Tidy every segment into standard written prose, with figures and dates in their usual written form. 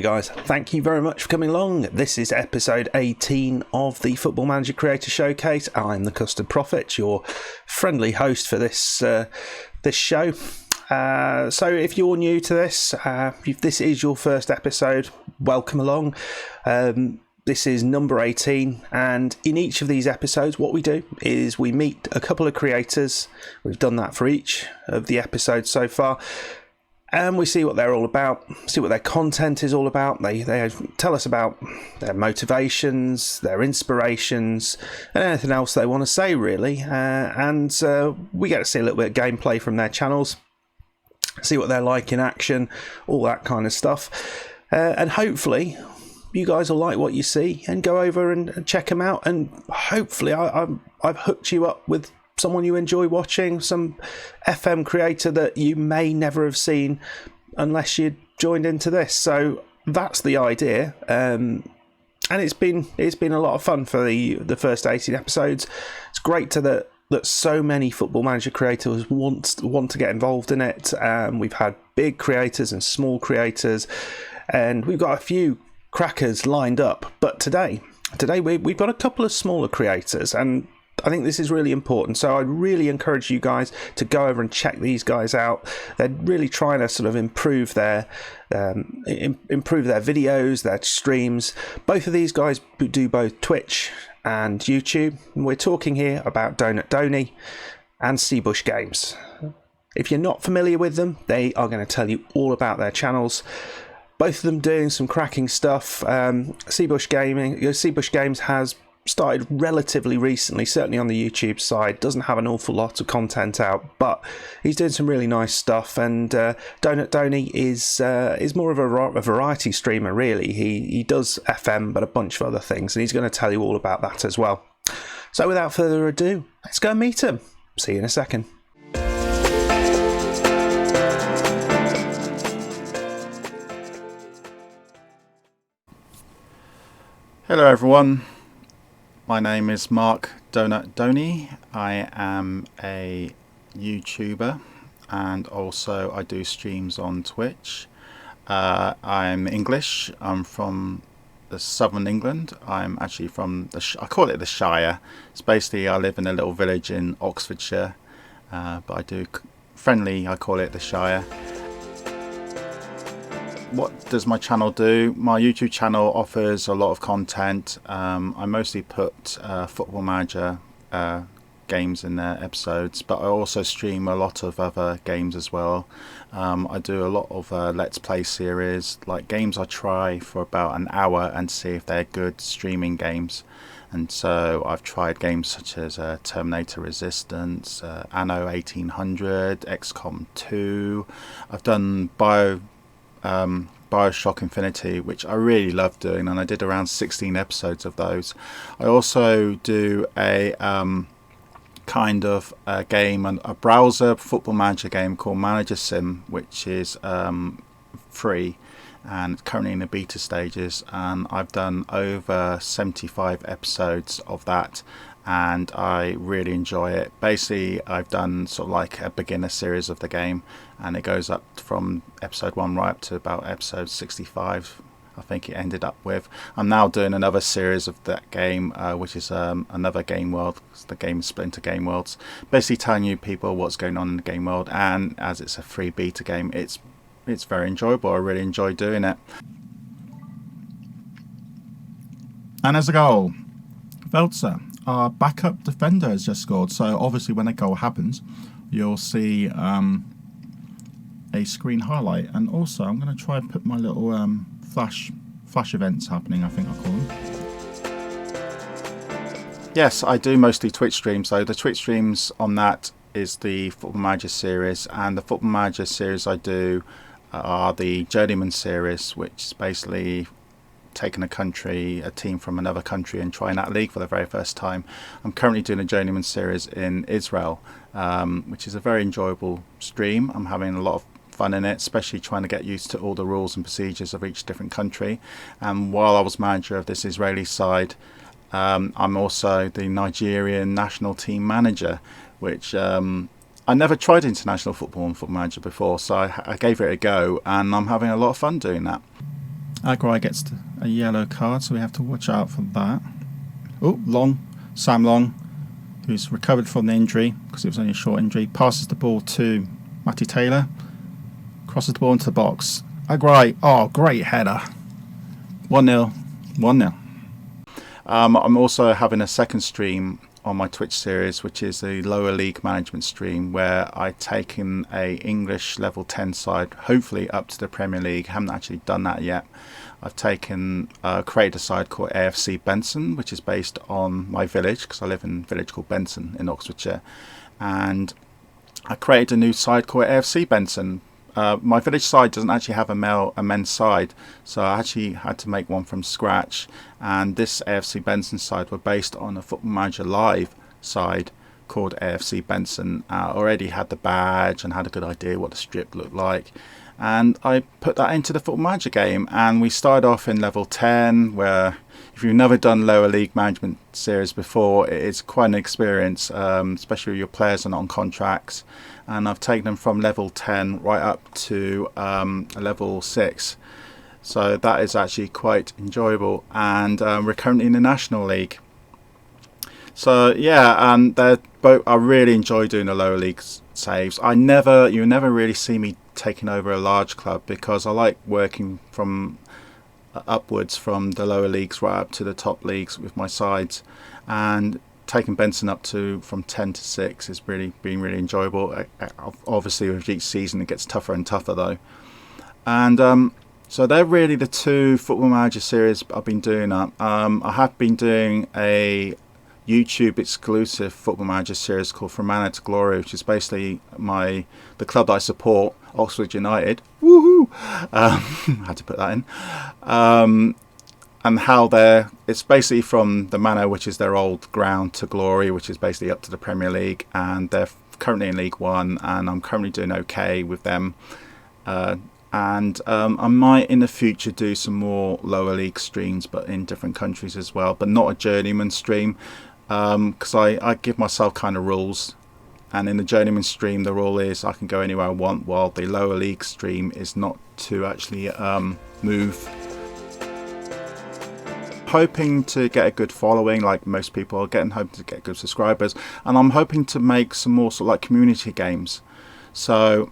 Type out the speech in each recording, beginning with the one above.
guys, thank you very much for coming along. This is episode 18 of the Football Manager Creator Showcase. I'm the Custard Prophet, your friendly host for this show. So if you're new to this, if this is your first episode, welcome along. This is number 18, and in each of these episodes what we do is we meet a couple of creators. We've done that for each of the episodes so far, and we see what they're all about, see what their content is all about. They tell us about their motivations, their inspirations, and anything else they want to say, really. And we get to see a little bit of gameplay from their channels, see what they're like in action, all that kind of stuff. And hopefully you guys will like what you see and go over and check them out. And hopefully I've hooked you up with someone you enjoy watching, some FM creator that you may never have seen unless you joined into this. So that's the idea. And it's been a lot of fun for the first 18 episodes. It's great that so many Football Manager creators want to get involved in it. We've had big creators and small creators, and we've got a few crackers lined up. But today we've got a couple of smaller creators, and I think this is really important. So I'd really encourage you guys to go over and check these guys out. They're really trying to sort of improve their videos, their streams. Both of these guys do both Twitch and YouTube. And we're talking here about Doughnut Doney and CBush Games. If you're not familiar with them, they are going to tell you all about their channels. Both of them doing some cracking stuff. CBush Games has started relatively recently, certainly on the YouTube side. Doesn't have an awful lot of content out, but he's doing some really nice stuff. And Doughnut Doney is more of a variety streamer, really. He does FM, but a bunch of other things, and he's going to tell you all about that as well. So without further ado, let's go and meet him. See you in a second. Hello everyone, my name is Doughnut Doney. I am a YouTuber, and also I do streams on Twitch. I'm English. I'm from the southern England. I'm actually from I call it the Shire. It's basically, I live in a little village in Oxfordshire, but I call it the Shire. What does my channel do? My YouTube channel offers a lot of content. I mostly put Football Manager games in their episodes, but I also stream a lot of other games as well. I do a lot of Let's Play series, like games I try for about an hour and see if they're good streaming games. And so I've tried games such as Terminator Resistance, Anno 1800, XCOM 2. I've done Bioshock Infinity, which I really love doing, and I did around 16 episodes of those. I also do a kind of a game, a browser Football Manager game called Manager Sim, which is free and currently in the beta stages, and I've done over 75 episodes of that, and I really enjoy it. Basically, I've done sort of like a beginner series of the game, and it goes up from episode 1 right up to about episode 65, I think it ended up with. I'm now doing another series of that game, which is another game world. The game is split into game worlds, basically telling you people what's going on in the game world, and as it's a free beta game, it's very enjoyable. I really enjoy doing it. And as a goal, Veltzer, our backup defender, has just scored. So obviously when a goal happens, you'll see a screen highlight. And also I'm going to try and put my little flash events happening, I think I'll call them. Yes, I do mostly Twitch streams, though. The Twitch streams on that is the Football Manager series, and the Football Manager series I do are the Journeyman series, which is basically taking a team from another country and trying that league for the very first time. I'm currently doing a Journeyman series in Israel, which is a very enjoyable stream. I'm having a lot of fun in it, especially trying to get used to all the rules and procedures of each different country. And while I was manager of this Israeli side, I'm also the Nigerian national team manager, which I never tried international football and Football Manager before, so I gave it a go, and I'm having a lot of fun doing that. Agrai gets a yellow card, so we have to watch out for that. Oh, Sam Long, who's recovered from the injury because it was only a short injury, passes the ball to Matty Taylor, crosses the ball into the box. Agrai, great header. 1-0, 1-0. I'm also having a second stream on my Twitch series, which is the lower league management stream, where I've taken a English level 10 side, hopefully up to the Premier League. I haven't actually done that yet. I've created a side called AFC Benson, which is based on my village, because I live in a village called Benson in Oxfordshire. And I created a new side called AFC Benson. My village side doesn't actually have a men's side, so I actually had to make one from scratch. And this AFC Benson side were based on a Football Manager Live side called AFC Benson. Already had the badge and had a good idea what the strip looked like, and I put that into the Football Manager game. And we started off in level 10, where if you've never done lower league management series before, it's quite an experience, especially if your players are not on contracts. And I've taken them from level 10 right up to level 6. So that is actually quite enjoyable. And we're currently in the National League. So yeah, and I really enjoy doing the lower league saves. You never really see me taking over a large club, because I like working from upwards from the lower leagues right up to the top leagues with my sides. And taking Benson up from 10 to 6 has been really enjoyable. Obviously with each season it gets tougher and tougher though. And so they're really the two Football Manager series I've been doing. I have been doing a YouTube exclusive Football Manager series called From Manor to Glory, which is basically the club that I support, Oxford United. Woohoo! Had to put that in. And how it's basically from the Manor, which is their old ground, to Glory, which is basically up to the Premier League, and they're currently in League One, and I'm currently doing okay with them. And I might in the future do some more lower league streams, but in different countries as well, but not a Journeyman stream, because I give myself kind of rules. And in the Journeyman stream, the rule is I can go anywhere I want, while the lower league stream is not to actually move. Hoping to get a good following, like most people are hoping to get good subscribers, and I'm hoping to make some more sort of like community games. So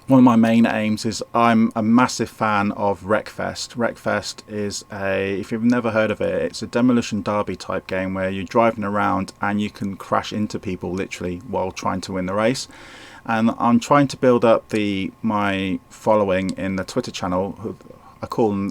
one of my main aims is, I'm a massive fan of Wreckfest. Wreckfest is if you've never heard of it, it's a demolition derby type game where you're driving around and you can crash into people literally while trying to win the race. And I'm trying to build up my following in the Twitter channel. I call them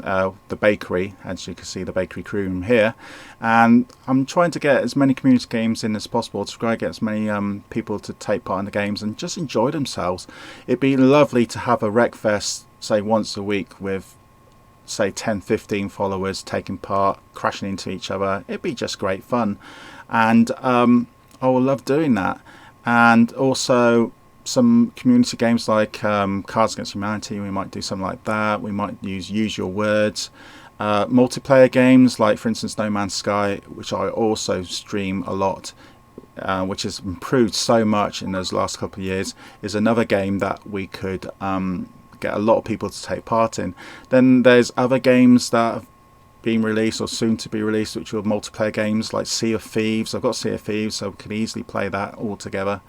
the bakery, as you can see the bakery crew room here, and I'm trying to get as many community games in as possible to try and get as many people to take part in the games and just enjoy themselves. It'd be lovely to have a Wreckfest, say once a week, with say 10-15 followers taking part, crashing into each other. It'd be just great fun, and I will love doing that. And also some community games like Cards Against Humanity, we might do something like that. We might use Your Words. Multiplayer games like, for instance, No Man's Sky, which I also stream a lot, which has improved so much in those last couple of years, is another game that we could get a lot of people to take part in. Then there's other games that have been released or soon to be released, which are multiplayer games like Sea of Thieves. I've got Sea of Thieves, so we can easily play that all together.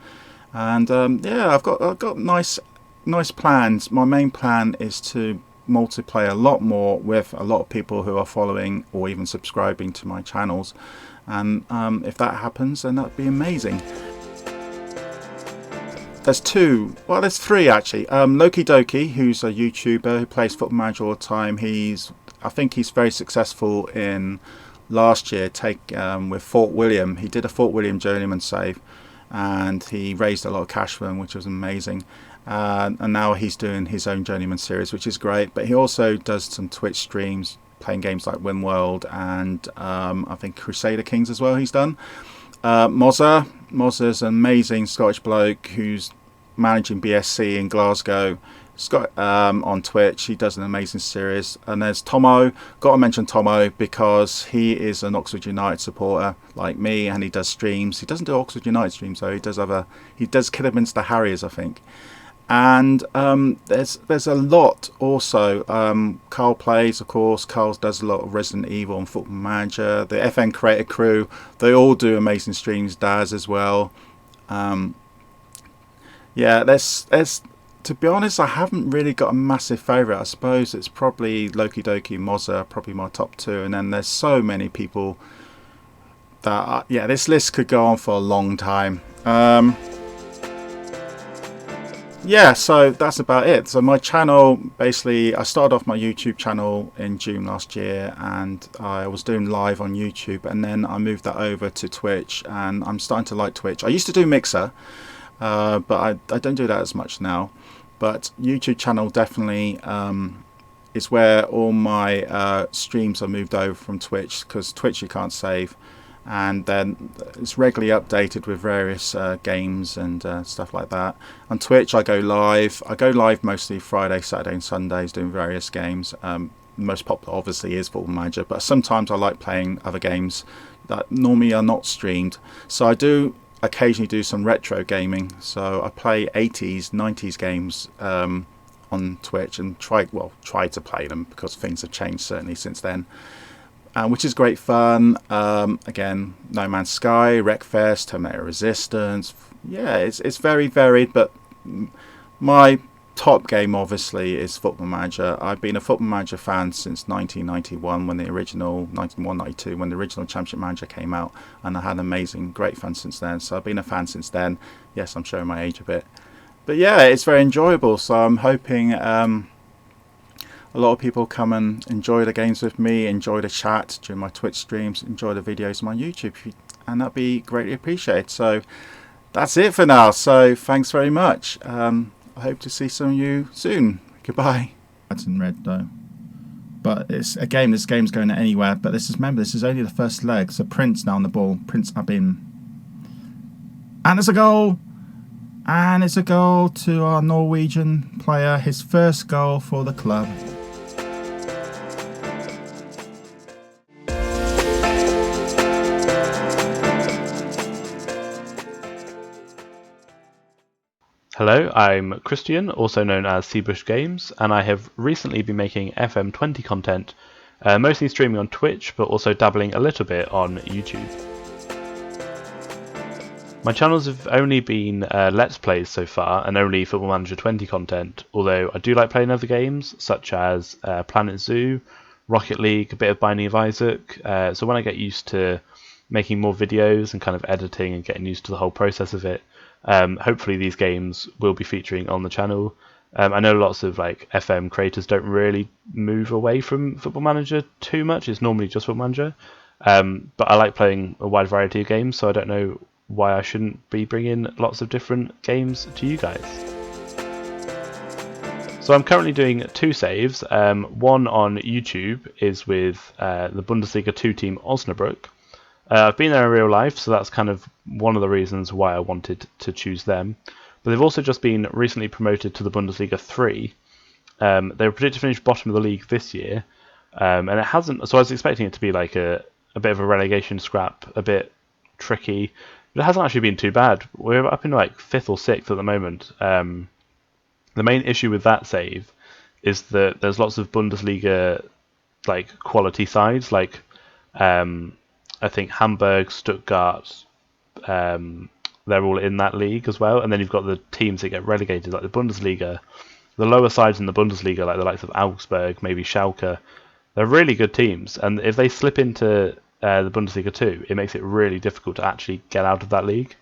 And yeah, I've got nice plans. My main plan is to multiplayer a lot more with a lot of people who are following or even subscribing to my channels, and if that happens, then that'd be amazing. There's three actually. Loki Doki, who's a YouTuber who plays Football Manager all the time. I think he's very successful in last year with Fort William. He did a Fort William Journeyman save, and he raised a lot of cash for them, which was amazing. And now he's doing his own Journeyman series, which is great. But he also does some Twitch streams playing games like WinWorld and I think Crusader Kings as well he's done. Mozza's an amazing Scottish bloke who's managing BSC in Glasgow. On Twitch, he does an amazing series. And there's Tomo. Got to mention Tomo because he is an Oxford United supporter like me, and he does streams. He doesn't do Oxford United streams though. He does Kidderminster Harriers, I think. And there's a lot also. Carl plays, of course. Carl does a lot of Resident Evil and Football Manager. The FN Creator Crew, they all do amazing streams. Daz as well. Yeah, there's to be honest, I haven't really got a massive favourite. I suppose it's probably Loki Doki Mozza, probably my top two. And then there's so many people that this list could go on for a long time. Yeah, so that's about it. So my channel, basically, I started off my YouTube channel in June last year, and I was doing live on YouTube, and then I moved that over to Twitch, and I'm starting to like Twitch. I used to do Mixer, but I don't do that as much now. But YouTube channel definitely is where all my streams are moved over from Twitch, because Twitch you can't save. And then it's regularly updated with various games and stuff like that. On Twitch I go live. I go live mostly Friday, Saturday and Sundays doing various games. Most popular obviously is Football Manager, but sometimes I like playing other games that normally are not streamed. So I do occasionally do some retro gaming. So I play 80s, 90s games on Twitch and try to play them, because things have changed certainly since then. Which is great fun. Again, No Man's Sky, Wreckfest, Terminator Resistance. Yeah, it's very varied, but my top game obviously is Football Manager. I've been a Football Manager fan since 1991, when the original 91-92 when the original Championship Manager came out, and I had amazing, great fun since then. So I've been a fan since then. Yes, I'm showing my age a bit, but yeah, it's very enjoyable. So I'm hoping a lot of people come and enjoy the games with me, enjoy the chat during my Twitch streams, enjoy the videos on my YouTube, and that'd be greatly appreciated. So that's it for now. So thanks very much. I hope to see some of you soon. Goodbye. That's in red though. But it's a game. This game's going anywhere. But remember, this is only the first leg. So Prince now on the ball. Prince Abim. And it's a goal. And it's a goal to our Norwegian player. His first goal for the club. Hello, I'm Christian, also known as CBush Games, and I have recently been making FM20 content, mostly streaming on Twitch, but also dabbling a little bit on YouTube. My channels have only been Let's Plays so far, and only Football Manager 20 content, although I do like playing other games, such as Planet Zoo, Rocket League, a bit of Binding of Isaac, so when I get used to making more videos and kind of editing and getting used to the whole process of it, hopefully these games will be featuring on the channel. I know lots of like FM creators don't really move away from Football Manager too much. It's normally just Football Manager, but I like playing a wide variety of games, so I don't know why I shouldn't be bringing lots of different games to you guys. So I'm currently doing two saves. One on YouTube is with the Bundesliga 2 team Osnabrück. I've been there in real life, so that's kind of one of the reasons why I wanted to choose them. But they've also just been recently promoted to the Bundesliga 3. They were predicted to finish bottom of the league this year, and it hasn't. So I was expecting it to be like a bit of a relegation scrap, a bit tricky, but it hasn't actually been too bad. We're up in like 5th or 6th at the moment. The main issue with that save is that there's lots of Bundesliga like quality sides, like I think Hamburg, Stuttgart, they're all in that league as well. And then you've got the teams that get relegated, like the Bundesliga. The lower sides in the Bundesliga, like the likes of Augsburg, maybe Schalke, they're really good teams. And if they slip into the Bundesliga 2, it makes it really difficult to actually get out of that league.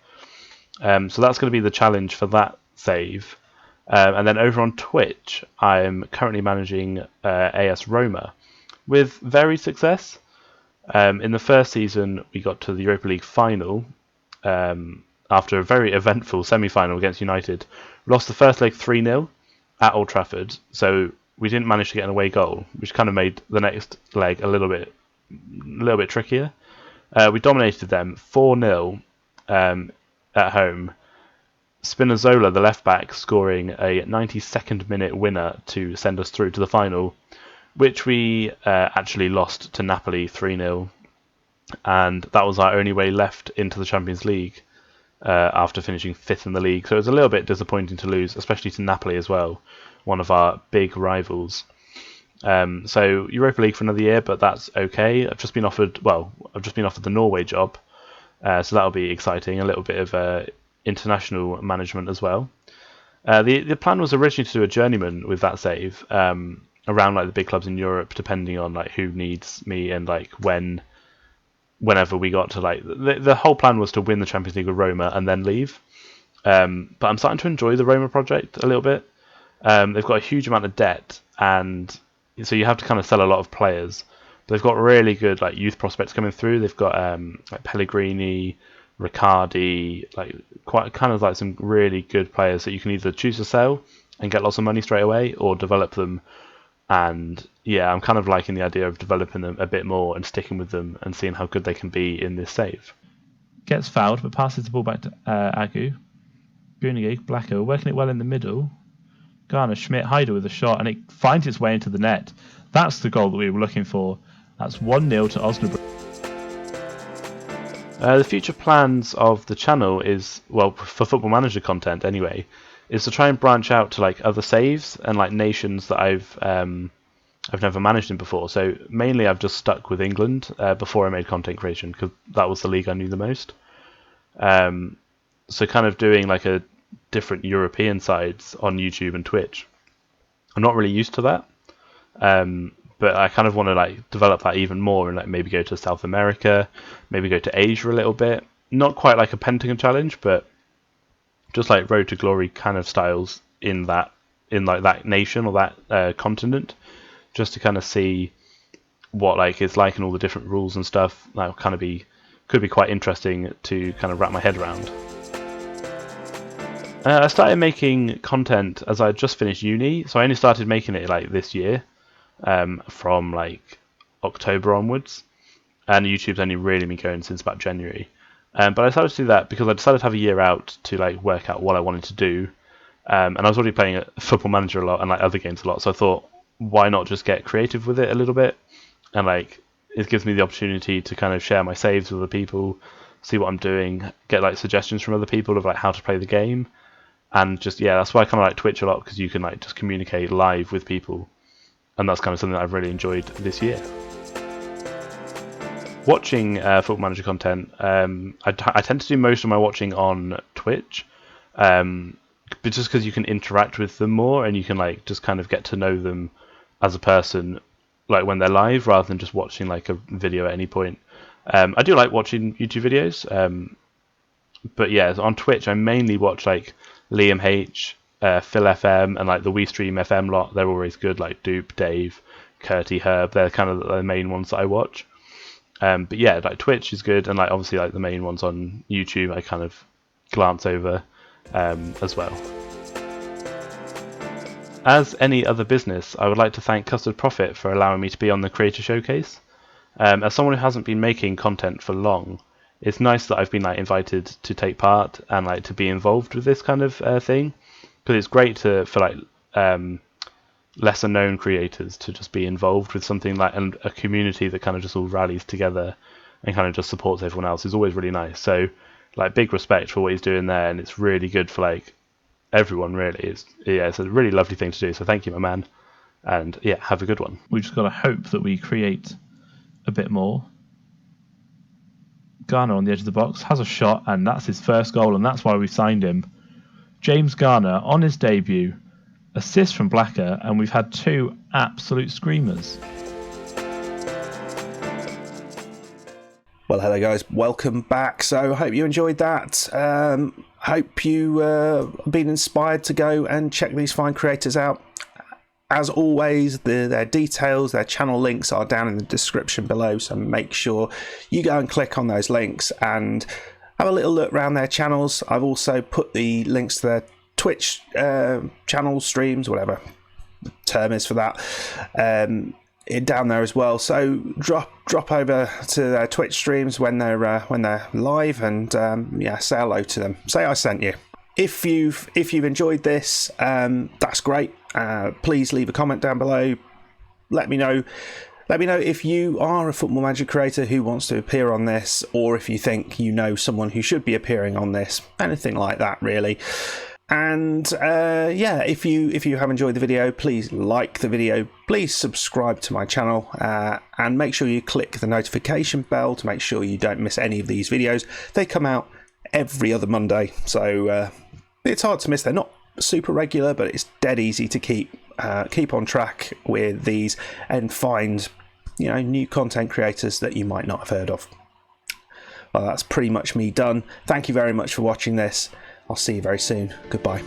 So that's going to be the challenge for that save. And then over on Twitch, I'm currently managing AS Roma with varied success. In the first season, we got to the Europa League final after a very eventful semi-final against United. We lost the first leg 3-0 at Old Trafford, so we didn't manage to get an away goal, which kind of made the next leg a little bit trickier. We dominated them 4-0 at home. Spinazzola, the left-back, scoring a 92nd minute winner to send us through to the final, which we actually lost to Napoli 3-0, and that was our only way left into the Champions League. after finishing 5th in the league. So it was a little bit disappointing to lose, especially to Napoli as well, one of our big rivals. So Europa League for another year, but that's okay. I've just been offered the Norway job, so that'll be exciting. A little bit of international management as well. The plan was originally to do a Journeyman with that save, around like the big clubs in Europe, depending on like who needs me and like whenever we got to like the whole plan was to win the Champions League with Roma and then leave. But I'm starting to enjoy the Roma project a little bit. They've got a huge amount of debt, and so you have to kind of sell a lot of players. But they've got really good like youth prospects coming through. They've got like Pellegrini, Riccardi, like quite kind of like some really good players that you can either choose to sell and get lots of money straight away, or develop them. And yeah, I'm kind of liking the idea of developing them a bit more and sticking with them and seeing how good they can be in this save. Gets fouled, but passes the ball back to Agu. Gunigig, Blacker, working it well in the middle. Garner, Schmidt, Heider with a shot, and it finds its way into the net. That's the goal that we were looking for. That's 1-0 to Osnabrück. The future plans of the channel is, well, for Football Manager content anyway, is to try and branch out to like other saves and like nations that I've never managed in before. So mainly I've just stuck with England before I made content creation, because that was the league I knew the most. So kind of doing like a different European sides on YouTube and Twitch. I'm not really used to that, but I kind of want to like develop that even more and like maybe go to South America, maybe go to Asia a little bit. Not quite like a Pentagon challenge, but just like Road to Glory kind of styles in like that nation or that continent, just to kind of see what like it's like and all the different rules and stuff. That could be quite interesting to kind of wrap my head around. I started making content as I just finished uni, so I only started making it like this year, from like October onwards, and YouTube's only really been going since about January. But I started to do that because I decided to have a year out to like work out what I wanted to do, and I was already playing Football Manager a lot and like other games a lot, so I thought, why not just get creative with it a little bit, and like it gives me the opportunity to kind of share my saves with other people, see what I'm doing, get like suggestions from other people of like how to play the game. And just, yeah, that's why I kind of like Twitch a lot, because you can like just communicate live with people, and that's kind of something that I've really enjoyed this year. Watching Football Manager content, I tend to do most of my watching on Twitch, but just because you can interact with them more and you can like just kind of get to know them as a person, like when they're live, rather than just watching like a video at any point. I do like watching YouTube videos, but yeah, on Twitch I mainly watch like Liam H, Phil FM, and like the We Stream FM lot. They're always good, like Dupe, Dave, Curty, Herb. They're kind of the main ones that I watch. But yeah, like Twitch is good, and like obviously like the main ones on YouTube I kind of glance over as well. As any other business, I would like to thank Custard Profit for allowing me to be on the Creator Showcase. As someone who hasn't been making content for long, it's nice that I've been like invited to take part and like to be involved with this kind of thing, because it's great for like lesser known creators to just be involved with something like, and a community that kind of just all rallies together and kind of just supports everyone else is always really nice. So like big respect for what he's doing there, and it's really good for like everyone really. It's a really lovely thing to do, so thank you, my man, and yeah, have a good one. We just got to hope that we create a bit more. Garner on the edge of the box has a shot, and that's his first goal, and that's why we signed him. James Garner on his debut, assist from Blacker, and we've had two absolute screamers. Well, hello guys, welcome back. So I hope you enjoyed that. Hope you have been inspired to go and check these fine creators out. As always, their details, their channel links are down in the description below, so make sure you go and click on those links and have a little look around their channels. I've also put the links to their Twitch channel, streams, whatever the term is for that, down there as well. So drop over to their Twitch streams when they're live, and yeah, say hello to them. Say I sent you. If you've enjoyed this, that's great. Please leave a comment down below. Let me know Let me know if you are a Football Manager creator who wants to appear on this, or if you think you know someone who should be appearing on this. Anything like that, really. And yeah, if you have enjoyed the video, please like the video, please subscribe to my channel, and make sure you click the notification bell to make sure you don't miss any of these videos. They come out every other Monday, so it's hard to miss. They're not super regular, but it's dead easy to keep on track with these and find new content creators that you might not have heard of. Well, that's pretty much me done. Thank you very much for watching this. I'll see you very soon. Goodbye.